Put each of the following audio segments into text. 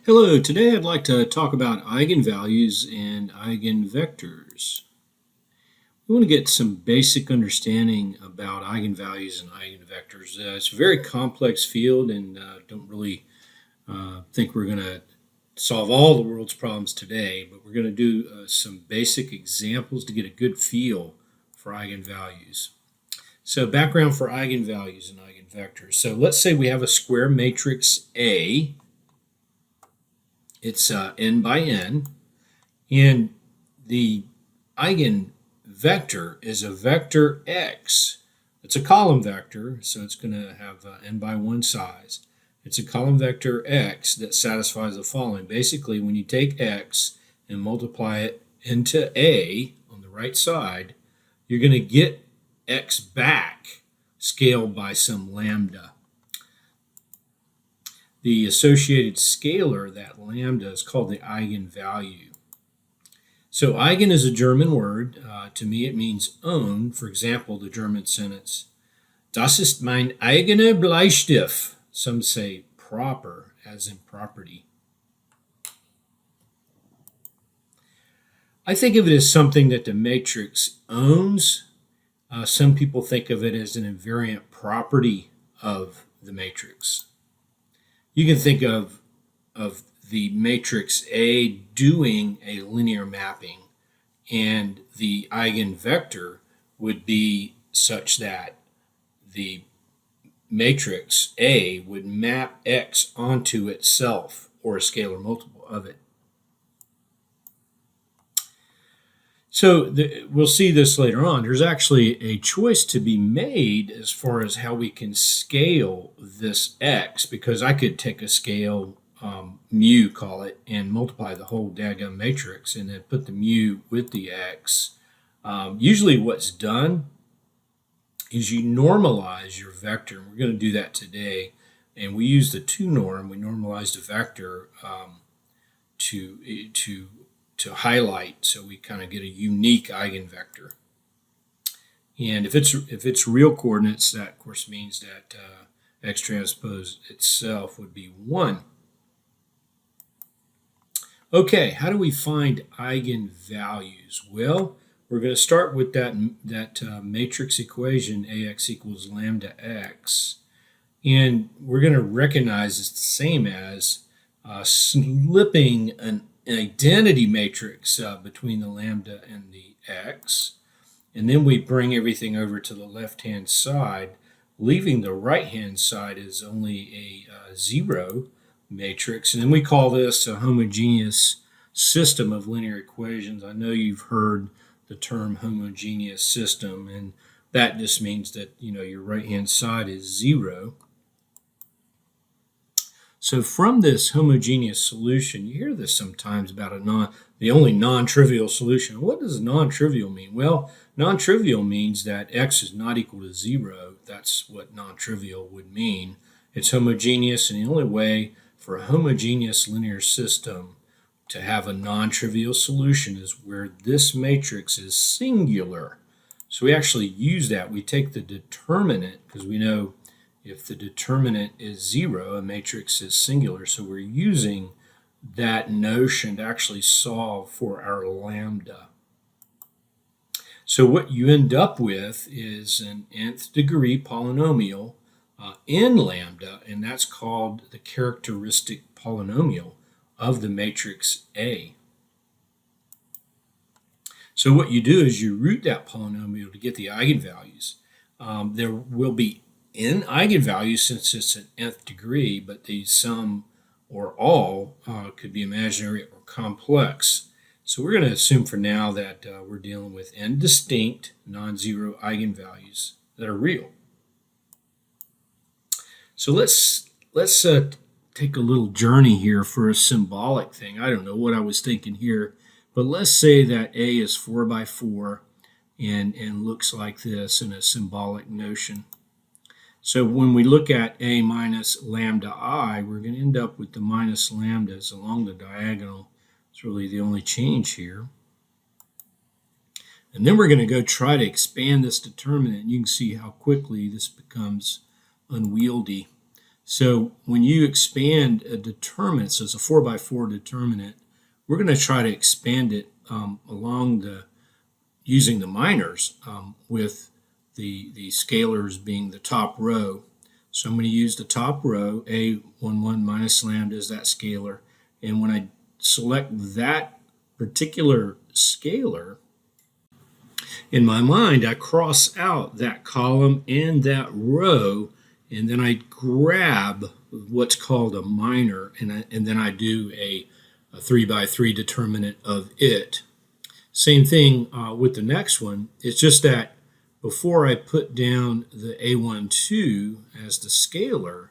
Hello, today I'd like to talk about eigenvalues and eigenvectors. We want to get some basic understanding about eigenvalues and eigenvectors. It's a very complex field and don't really think we're going to solve all the world's problems today, but we're going to do some basic examples to get a good feel for eigenvalues. So background for eigenvalues and eigenvectors. So let's say we have a square matrix A. It's n by n, and the eigenvector is a vector x. It's a column vector, so it's going to have n by 1 size. It's a column vector x that satisfies the following. Basically, when you take x and multiply it into a on the right side, you're going to get x back scaled by some lambda. The associated scalar, that lambda, is called the eigenvalue. So eigen is a German word. To me it means own. For example, the German sentence, Das ist mein eigener Bleistift. Some say proper, as in property. I think of it as something that the matrix owns. Some people think of it as an invariant property of the matrix. You can think of the matrix A doing a linear mapping, and the eigenvector would be such that the matrix A would map x onto itself or a scalar multiple of it. So we'll see this later on. There's actually a choice to be made as far as how we can scale this x, because I could take a scale, mu call it, and multiply the whole daggum matrix and then put the mu with the x. Usually what's done is you normalize your vector. We're going to do that today. And we use the 2 norm. We normalize the vector to highlight, so we kind of get a unique eigenvector. And if it's real coordinates, that of course means that x transpose itself would be 1. Okay, how do we find eigenvalues? Well, we're going to start with that matrix equation, ax equals lambda x, and we're going to recognize it's the same as slipping an identity matrix between the lambda and the x, and then we bring everything over to the left-hand side, leaving the right-hand side as only a 0 matrix, and then we call this a homogeneous system of linear equations. I know you've heard the term homogeneous system, and that just means that your right-hand side is 0. So from this homogeneous solution, you hear this sometimes about the only non-trivial solution. What does non-trivial mean? Well, non-trivial means that x is not equal to 0. That's what non-trivial would mean. It's homogeneous, and the only way for a homogeneous linear system to have a non-trivial solution is where this matrix is singular. So we actually use that. We take the determinant, because we know if the determinant is 0, a matrix is singular. So we're using that notion to actually solve for our lambda. So what you end up with is an nth degree polynomial in lambda, and that's called the characteristic polynomial of the matrix A. So what you do is you root that polynomial to get the eigenvalues. There will be n eigenvalues since it's an nth degree, but the sum or all could be imaginary or complex. So we're going to assume for now that we're dealing with n distinct non-zero eigenvalues that are real. So let's take a little journey here for a symbolic thing. I don't know what I was thinking here, but let's say that A is 4 by 4 and looks like this in a symbolic notion. So when we look at A minus lambda I, we're going to end up with the minus lambdas along the diagonal. It's really the only change here. And then we're going to go try to expand this determinant. You can see how quickly this becomes unwieldy. So when you expand a determinant, so it's a 4 by 4 determinant, we're going to try to expand it using the minors with the scalars being the top row. So I'm going to use the top row, A11 minus lambda is that scalar. And when I select that particular scalar, in my mind, I cross out that column and that row, and then I grab what's called a minor, and then I do a 3 by 3 determinant of it. Same thing with the next one. It's just that before I put down the A12 as the scalar,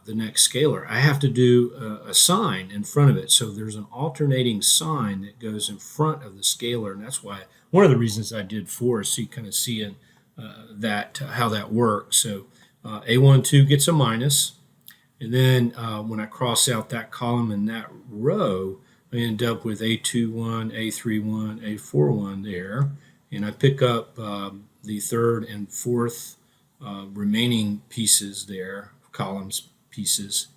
the next scalar, I have to do a sign in front of it. So there's an alternating sign that goes in front of the scalar, and that's why one of the reasons I did 4 is so you kind of see how that works. So A12 gets a minus, and then when I cross out that column and that row, I end up with A21, A31, A41 there, and I pick up the third and fourth remaining pieces there, columns pieces,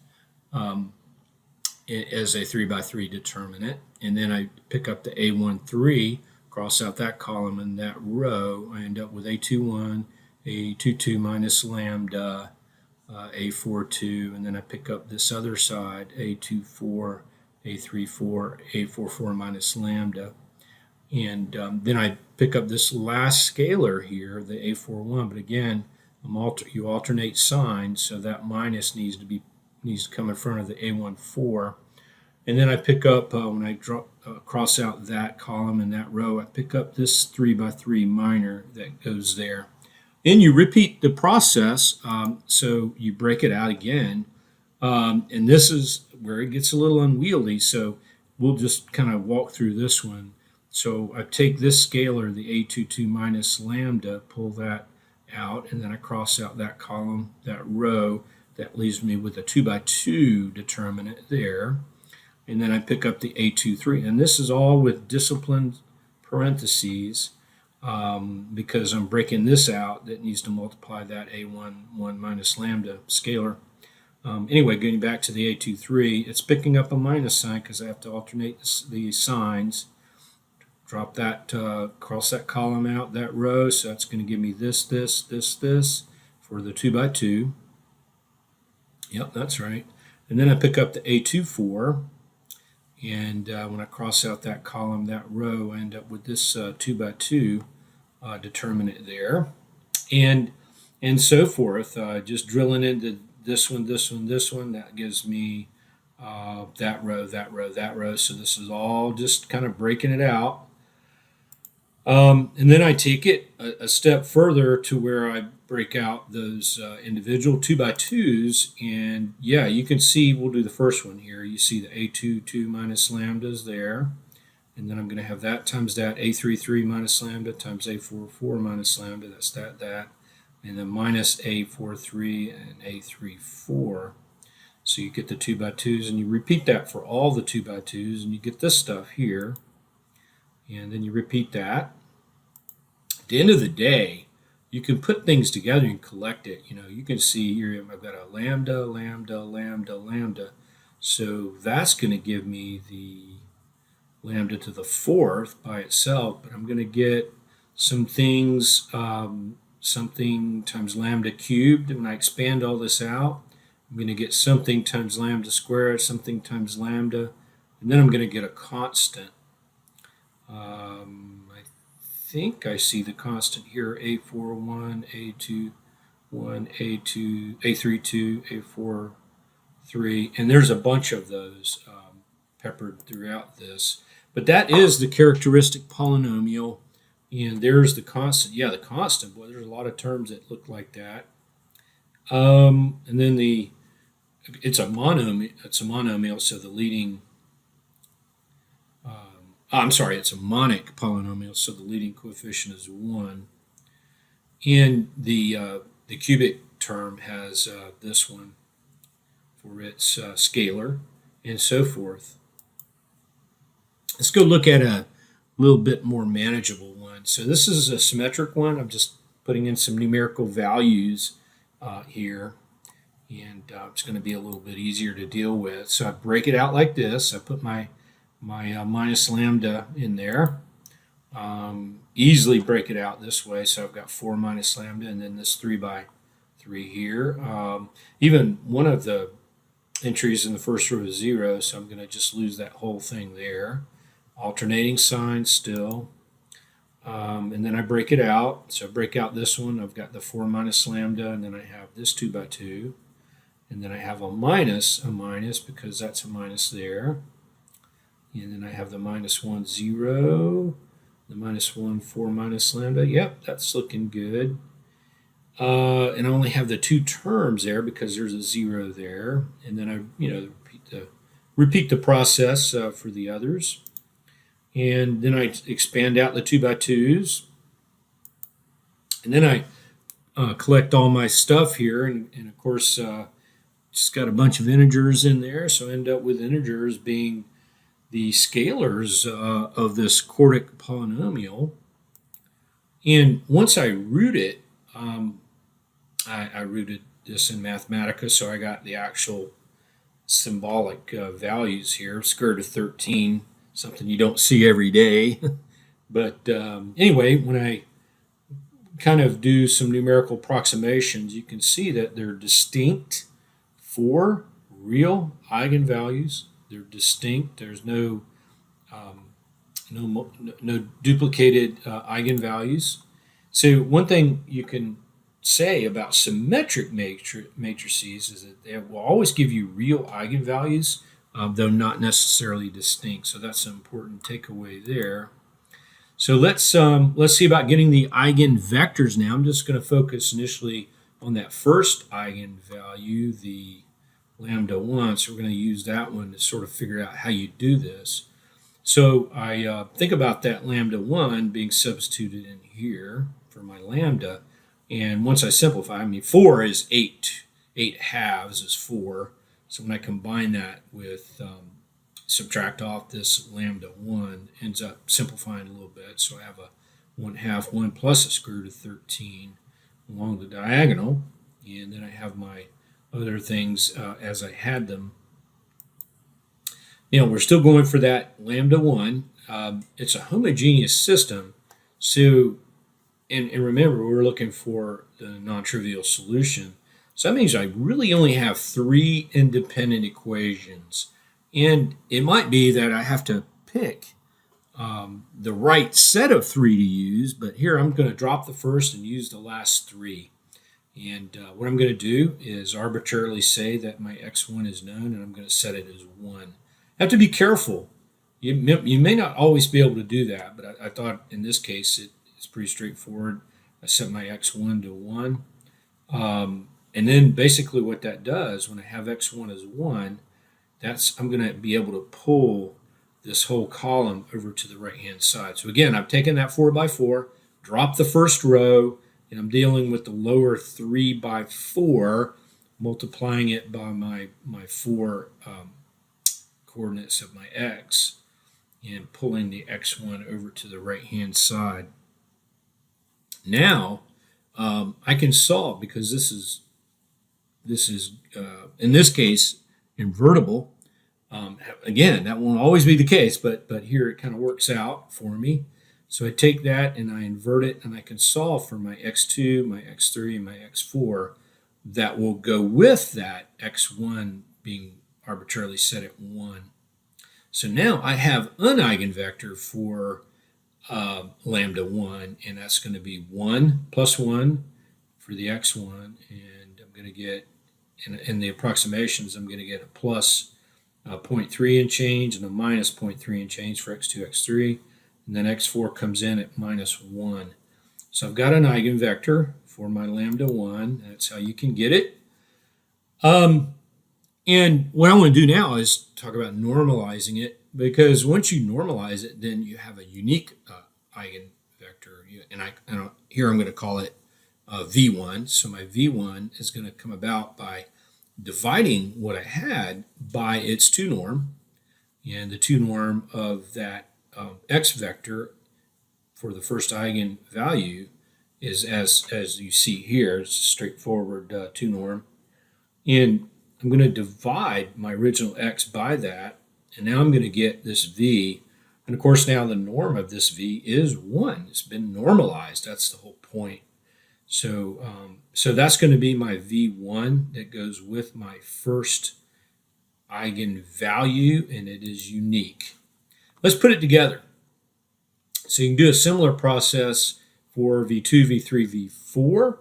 as a 3 by 3 determinant, and then I pick up the A13, cross out that column and that row, I end up with A21, A22 minus lambda, A42, and then I pick up this other side, A24, A34, A44 minus lambda, and then I pick up this last scalar here, the A41, but again, you alternate signs, so that minus needs to come in front of the A14, and then I pick up when I cross out that column and that row, I pick up this 3 by 3 minor that goes there. And you repeat the process, so you break it out again, and this is where it gets a little unwieldy, so we'll just kind of walk through this one. So I take this scalar, the A22 minus lambda, pull that out, and then I cross out that column, that row, that leaves me with a 2 by 2 determinant there, and then I pick up the A23, and this is all with disciplined parentheses, because I'm breaking this out that needs to multiply that A11 minus lambda scalar. Anyway, getting back to the A23, it's picking up a minus sign because I have to alternate the signs. Drop that, cross that column out, that row, so that's going to give me this for the 2 by 2. Yep, that's right. And then I pick up the A24, and when I cross out that column, that row, I end up with this 2 by 2 determinant there, and so forth. Just drilling into this one, that gives me that row, that row, that row. So this is all just kind of breaking it out. And then I take it a step further to where I break out those individual 2 by 2s, and yeah, you can see, we'll do the first one here. You see the A22 minus lambdas there, and then I'm going to have that times that, A33 minus lambda times A44 minus lambda, that's that, and then minus A43 and A34. So you get the 2 by 2s, and you repeat that for all the 2 by 2s, and you get this stuff here, and then you repeat that. At the end of the day, you can put things together and collect it. You can see here I've got a lambda, lambda, lambda, lambda. So that's going to give me the lambda to the fourth by itself, but I'm going to get some things, something times lambda cubed. When I expand all this out, I'm going to get something times lambda squared, something times lambda, and then I'm going to get a constant. I think I see the constant here, A41, A21, A2, A32, A43, and there's a bunch of those peppered throughout this. But that is the characteristic polynomial, and there's the constant. Yeah, the constant. Boy, there's a lot of terms that look like that. And then it's a monomial. It's a monomial, so the leading. It's a monic polynomial, so the leading coefficient is 1. And the cubic term has this one for its scalar, and so forth. Let's go look at a little bit more manageable one. So this is a symmetric one. I'm just putting in some numerical values here. and it's going to be a little bit easier to deal with. So I break it out like this. I put my minus lambda in there. Easily break it out this way. So I've got 4 minus lambda, and then this 3 by 3 here. Even one of the entries in the first row is 0, so I'm going to just lose that whole thing there. Alternating signs still. And then I break it out. So I break out this one. I've got the 4 minus lambda, and then I have this 2 by 2. And then I have a minus because that's a minus there. And then I have the minus 1, 0. The minus 1, 4 minus lambda. Yep, that's looking good. And I only have the 2 terms there because there's a 0 there. And then I repeat the process for the others. And then I expand out the 2 by 2s. And then I collect all my stuff here. And of course, just got a bunch of integers in there. So I end up with integers being the scalars of this quartic polynomial. And once I root it, I rooted this in Mathematica, so I got the actual symbolic values here. Square root of 13, something you don't see every day. But anyway, when I kind of do some numerical approximations, you can see that they're distinct for real eigenvalues. They're distinct. There's no duplicated eigenvalues. So one thing you can say about symmetric matrices is that they will always give you real eigenvalues, though not necessarily distinct. So that's an important takeaway there. So let's see about getting the eigenvectors now. I'm just going to focus initially on that first eigenvalue, the lambda 1. So we're going to use that one to sort of figure out how you do this. So I think about that lambda 1 being substituted in here for my lambda. And once I simplify, 4 is 8. 8 halves is 4. So when I combine that with subtract off this lambda 1, ends up simplifying a little bit. So I have a 1/2 1 plus a square root of 13 along the diagonal. And then I have my other things as I had them. We're still going for that lambda 1. It's a homogeneous system. So, and remember, we're looking for the non-trivial solution. So that means I really only have 3 independent equations. And it might be that I have to pick the right set of 3 to use, but here I'm going to drop the first and use the last 3. And what I'm going to do is arbitrarily say that my x1 is known, and I'm going to set it as 1. I have to be careful. You may not always be able to do that, but I thought in this case it's pretty straightforward. I set my x1 to 1. And then basically what that does, when I have x1 as 1, I'm going to be able to pull this whole column over to the right-hand side. So again, I've taken that 4 by 4, dropped the first row, and I'm dealing with the lower 3 by 4, multiplying it by my 4 coordinates of my x, and pulling the x1 over to the right-hand side. Now, I can solve, because this is in this case, invertible. Again, that won't always be the case, but here it kind of works out for me. So I take that and I invert it, and I can solve for my x2, my x3, and my x4 that will go with that x1 being arbitrarily set at 1. So now I have an eigenvector for lambda 1, and that's going to be 1 plus 1 for the x1, and I'm going to get, in the approximations, I'm going to get a plus 0.3 and change and a minus 0.3 and change for x2, x3, and then x4 comes in at minus 1. So I've got an eigenvector for my lambda 1. That's how you can get it. And what I want to do now is talk about normalizing it, because once you normalize it, then you have a unique eigenvector. And here I'm going to call it V1. So my V1 is going to come about by dividing what I had by its 2 norm. And the 2 norm of that x vector for the first eigenvalue is as you see here. It's a straightforward 2 norm. And I'm going to divide my original x by that, and now I'm going to get this v. And of course, now the norm of this v is 1. It's been normalized. That's the whole point. So, so that's going to be my v1 that goes with my first eigenvalue, and it is unique. Let's put it together. So you can do a similar process for v2, v3, v4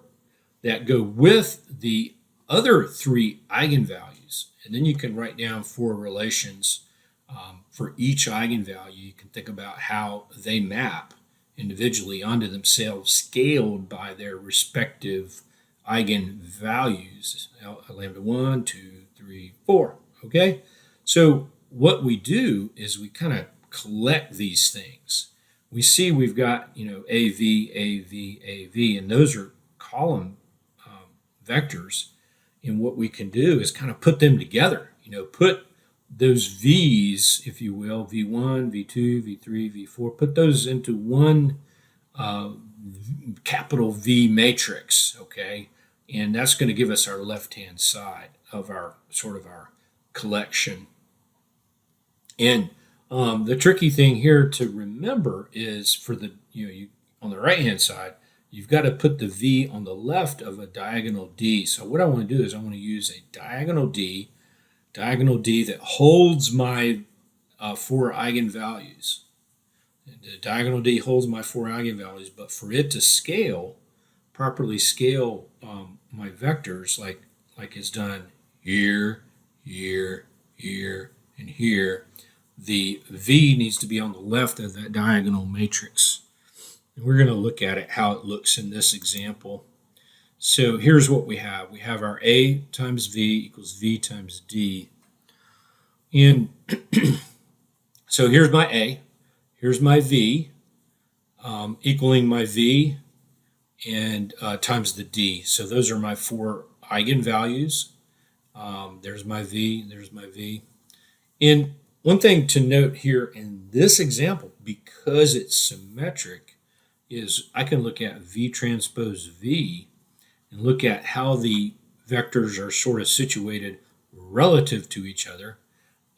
that go with the other 3 eigenvalues. And then you can write down 4 relations for each eigenvalue. You can think about how they map individually onto themselves, scaled by their respective eigenvalues. Lambda 1, 2, 3, 4. Okay? So what we do is we kind of collect these things. We see we've got, AV, AV, AV, and those are column vectors. And what we can do is kind of put them together, put those V's, if you will, V1, V2, V3, V4, put those into one capital V matrix, okay? And that's going to give us our left-hand side of our collection. And the tricky thing here to remember is for the, on the right-hand side, you've got to put the V on the left of a diagonal D. So what I want to do is I want to use a diagonal D that holds my 4 eigenvalues. The diagonal D holds my 4 eigenvalues, but for it to scale, properly scale my vectors like it's done here, here, here, and here, the V needs to be on the left of that diagonal matrix. And we're going to look at it, how it looks in this example. So here's what we have. We have our A times V equals V times D. And so here's my A, here's my V, equaling my V and times the D. So those are my 4 eigenvalues. There's my V, there's my V. And one thing to note here in this example, because it's symmetric, is I can look at V transpose V and look at how the vectors are sort of situated relative to each other.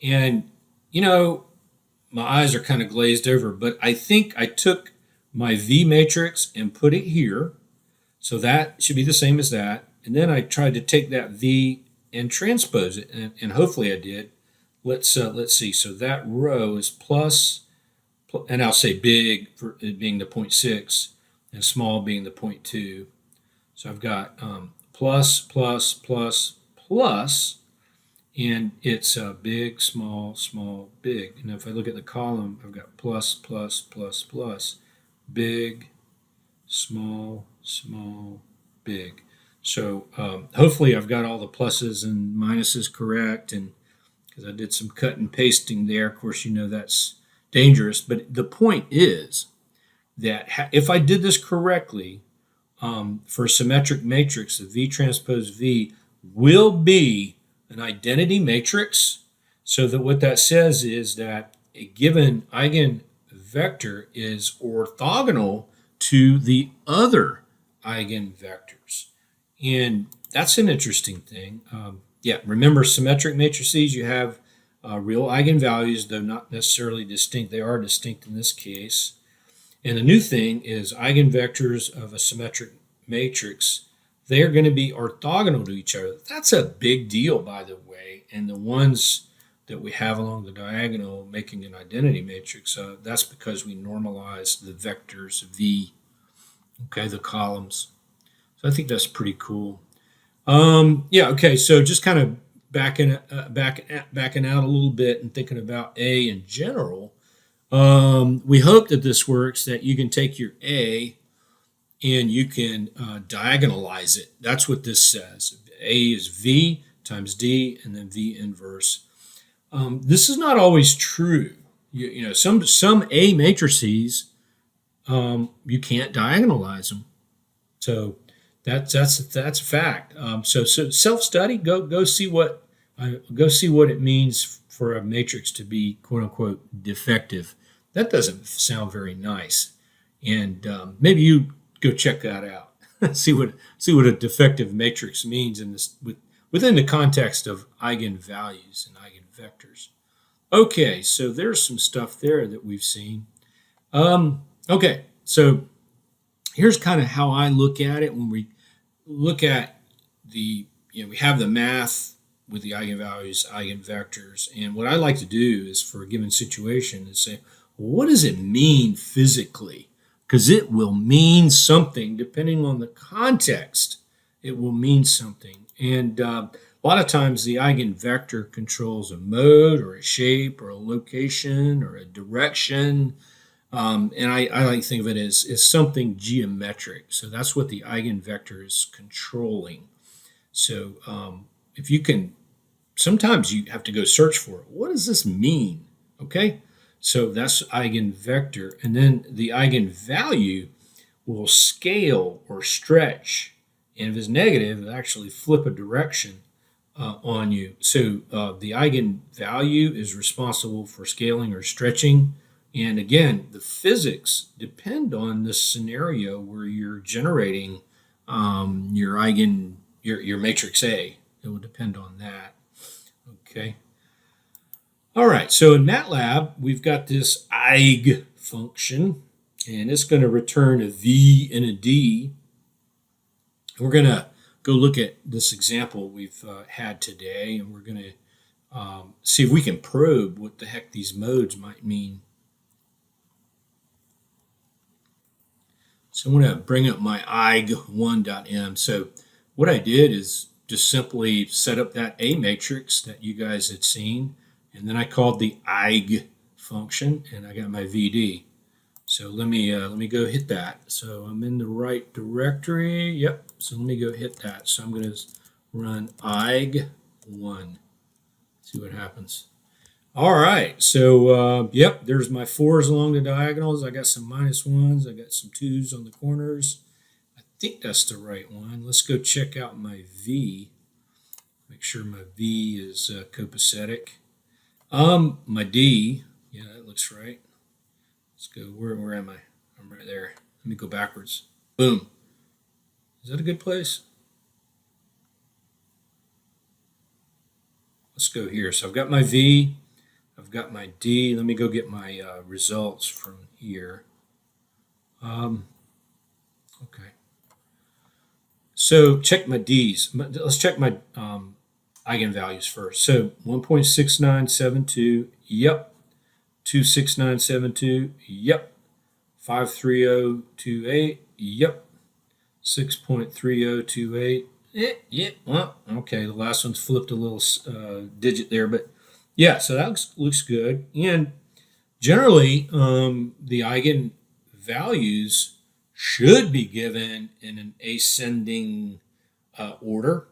And, my eyes are kind of glazed over, but I think I took my V matrix and put it here. So that should be the same as that. And then I tried to take that V and transpose it, and hopefully I did. Let's see. So that row is plus, and I'll say big for it being the 0.6 and small being the 0.2. So I've got plus, plus, plus, plus, and it's big, small, small, big. And if I look at the column, I've got plus, plus, plus, plus, big, small, small, big. So hopefully I've got all the pluses and minuses correct, and because I did some cut and pasting there. Of course, that's dangerous. But the point is that if I did this correctly, for a symmetric matrix, the V transpose V will be an identity matrix. So that what that says is that a given eigenvector is orthogonal to the other eigenvectors. And that's an interesting thing. Remember, symmetric matrices, you have real eigenvalues, though not necessarily distinct. They are distinct in this case. And the new thing is eigenvectors of a symmetric matrix, they are going to be orthogonal to each other. That's a big deal, by the way. And the ones that we have along the diagonal making an identity matrix, that's because we normalize the vectors V, okay, the columns. So I think that's pretty cool. Okay, so just kind of backing out a little bit and thinking about A in general. We hope that this works, that you can take your A and you can diagonalize it. That's what this says. A is V times D and then V inverse. This is not always true. Some A matrices, you can't diagonalize them. So that's a fact. So self-study. Go see what it means for a matrix to be quote unquote defective. That doesn't sound very nice, and maybe you go check that out. see what a defective matrix means in this with within the context of eigenvalues and eigenvectors. Okay, so there's some stuff there that we've seen. Okay, so here's kind of how I look at it when we look at we have the math with the eigenvalues, eigenvectors, and what I like to do is for a given situation is say, well, what does it mean physically? Because it will mean something depending on the context. It will mean something, and a lot of times the eigenvector controls a mode or a shape or a location or a direction. And I like to think of it as something geometric. So that's what the eigenvector is controlling. So if you can, sometimes you have to go search for it. What does this mean? Okay, so that's eigenvector. And then the eigenvalue will scale or stretch. And if it's negative, it'll actually flip a direction on you. So the eigenvalue is responsible for scaling or stretching. And again, the physics depend on the scenario where you're generating your matrix A. It will depend on that. Okay. All right. So in Matlab, we've got this Eig function, and it's going to return a V and a D. We're going to go look at this example we've had today, and we're going to see if we can probe what the heck these modes might mean. So I'm going to bring up my eig1.m. So what I did is just simply set up that A matrix that you guys had seen, and then I called the Eig function, and I got my VD. So let me go hit that. So I'm in the right directory. Yep. So let me go hit that. So I'm going to run eig1. See what happens. All right, so yep, there's my 4s along the diagonals. I got some -1s. I got some 2s on the corners. I think that's the right one. Let's go check out my V. Make sure my V is copacetic. My D, yeah, that looks right. Let's go, where am I? I'm right there. Let me go backwards. Boom. Is that a good place? Let's go here. So I've got my V. I've got my D. Let me go get my results from here. Okay. So check my D's. Let's check my eigenvalues first. So 1.6972, yep. 26972, yep. 53028, yep. 6.3028, yep. Well, okay, the last one's flipped a little digit there, but yeah, so that looks good. And generally, the eigenvalues should be given in an ascending order.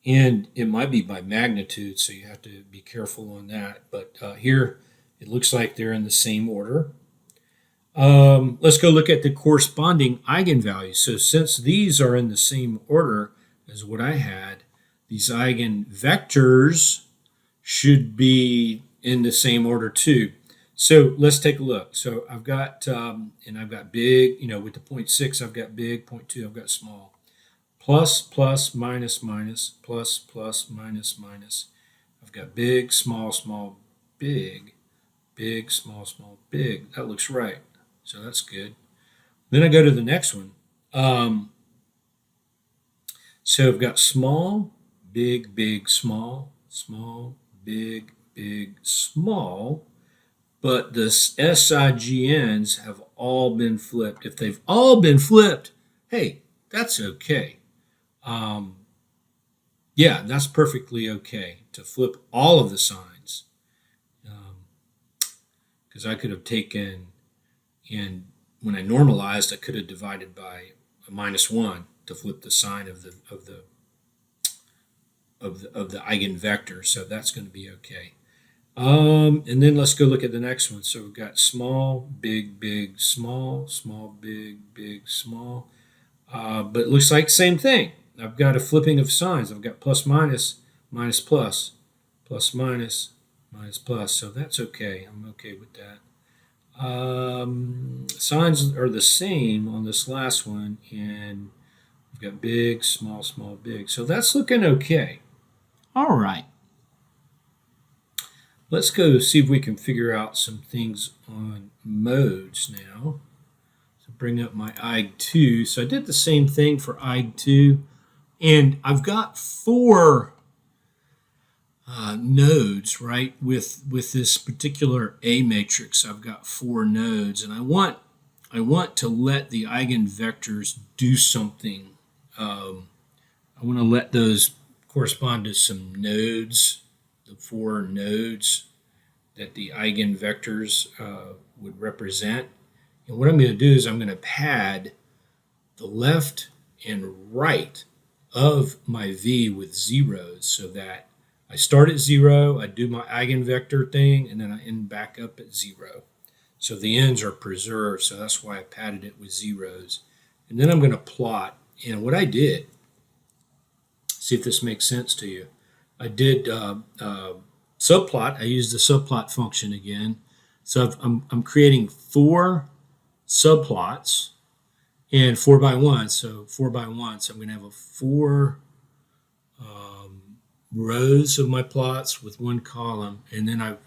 And it might be by magnitude, so you have to be careful on that. But here, it looks like they're in the same order. Let's go look at the corresponding eigenvalues. So since these are in the same order as what I had, these eigenvectors should be in the same order too. So let's take a look. So I've got, and I've got big, with the 0.6, I've got big, 0.2, I've got small. Plus, plus, minus, minus, plus, plus, minus, minus. I've got big, small, small, big, big, small, small, big. That looks right. So that's good. Then I go to the next one. So I've got small, big, big, small, small, big, big, small, but the SIGNs have all been flipped. If they've all been flipped, hey, that's okay. Yeah, that's perfectly okay to flip all of the signs. Because I could have taken, and when I normalized, I could have divided by a -1 to flip the sign of the eigenvector. So that's going to be okay. And then let's go look at the next one. So we've got small, big, big, small, small, big, big, small. But it looks like the same thing. I've got a flipping of signs. I've got plus, minus, minus, plus, plus, minus, minus, plus. So that's okay. I'm okay with that. Signs are the same on this last one, and I've got big, small, small, big. So that's looking okay. All right. Let's go see if we can figure out some things on modes now. So bring up my Eig2. So I did the same thing for Eig2. And I've got four nodes, right? With this particular A matrix, I've got four nodes. And I want to let the eigenvectors do something. I want to let those correspond to some nodes, the four nodes that the eigenvectors would represent. And what I'm going to do is I'm going to pad the left and right of my V with zeros so that I start at 0, I do my eigenvector thing, and then I end back up at 0. So the ends are preserved, so that's why I padded it with zeros. And then I'm going to plot. And what I did, see if this makes sense to you, I did subplot. I used the subplot function again. So I'm creating 4 subplots and 4 by 1. So 4 by 1. So I'm going to have 4 rows of my plots with 1 column. And then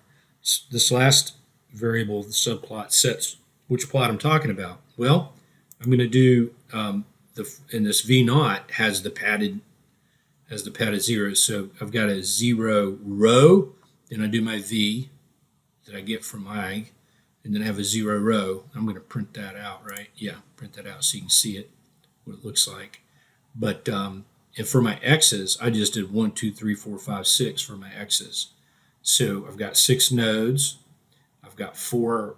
this last variable, the subplot, sets which plot I'm talking about. Well, I'm going to do, and this V naught has the padded zeros. So I've got a 0 row, then I do my V that I get from Eig, and then I have a 0 row. I'm going to print that out, right? Yeah, print that out so you can see it, what it looks like. But and for my X's, I just did 1, 2, 3, 4, 5, 6 for my X's. So I've got 6 nodes. I've got 4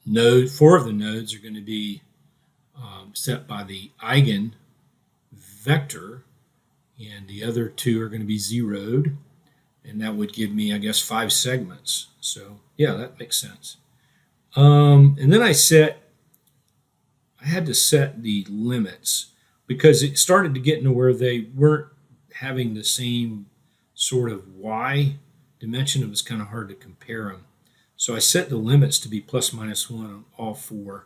nodes. 4 of the nodes are going to be set by the eigenvector, and the other 2 are going to be zeroed, and that would give me, I guess, 5 segments. So yeah, that makes sense. And then I had to set the limits because it started to get into where they weren't having the same sort of y dimension. It was kind of hard to compare them. So I set the limits to be plus minus 1 on all 4,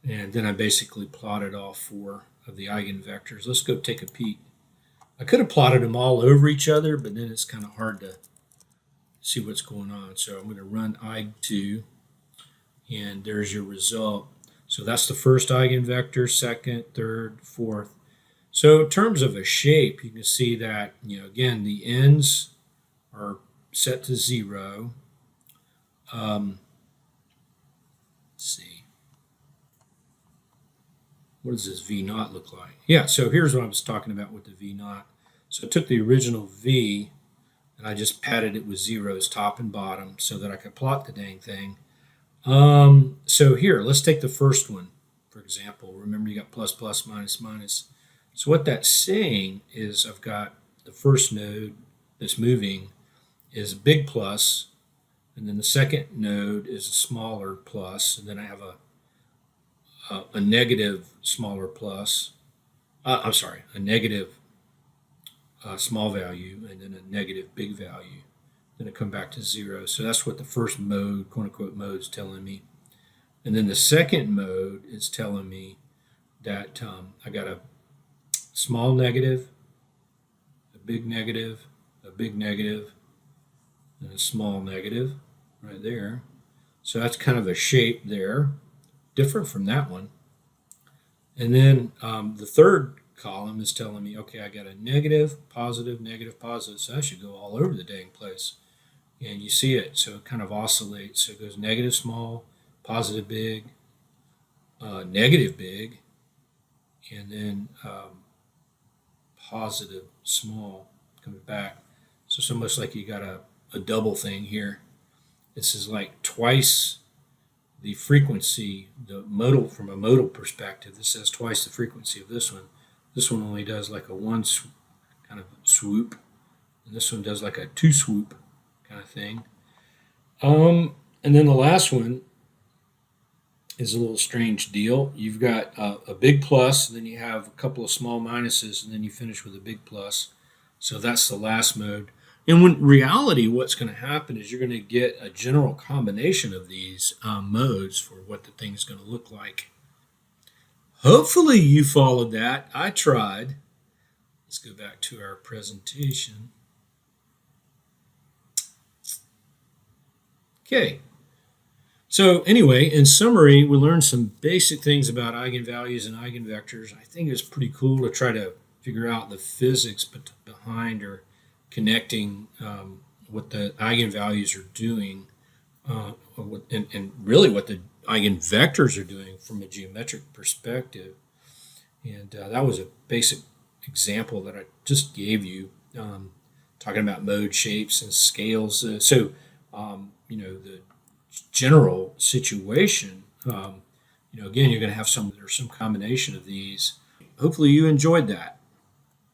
and then I basically plotted all 4 of the eigenvectors. Let's go take a peek. I could have plotted them all over each other, but then it's kind of hard to see what's going on. So I'm going to run Eig2, and there's your result. So that's the first eigenvector, second, third, fourth. So in terms of a shape, you can see that, again, the ends are set to 0. Let's see. What does this V naught look like? Yeah, so here's what I was talking about with the V naught. So I took the original V and I just padded it with zeros top and bottom so that I could plot the dang thing. So here, let's take the first one, for example. Remember, you got plus, plus, minus, minus. So what that's saying is I've got the first node that's moving is a big plus, and then the second node is a smaller plus, and then I have a negative smaller plus. I'm sorry, a negative small value, and then a negative big value. Then it come back to 0. So that's what the first mode, quote unquote, mode is telling me. And then the second mode is telling me that I got a small negative, a big negative, and a small negative right there. So that's kind of a shape there, different from that one. And then the third column is telling me, okay, I got a negative, positive, so I should go all over the dang place. And you see it, so it kind of oscillates. So it goes negative small, positive big, negative big, and then positive small coming back. So it's almost like you got a double thing here. This is like twice the frequency, from a modal perspective. This has twice the frequency of this one. This one only does like a 1 kind of swoop, and this one does like a 2 swoop kind of thing. And then the last one is a little strange deal. You've got a big plus, then you have a couple of small minuses, and then you finish with a big plus. So that's the last mode. And in reality, what's going to happen is you're going to get a general combination of these modes for what the thing is going to look like. Hopefully you followed that. I tried. Let's go back to our presentation. Okay. So anyway, in summary, we learned some basic things about eigenvalues and eigenvectors. I think it's pretty cool to try to figure out the physics behind or connecting what the eigenvalues are doing and really what the eigenvectors are doing from a geometric perspective. And that was a basic example that I just gave you, talking about mode shapes and scales. The general situation, again, you're going to have some combination of these. Hopefully you enjoyed that.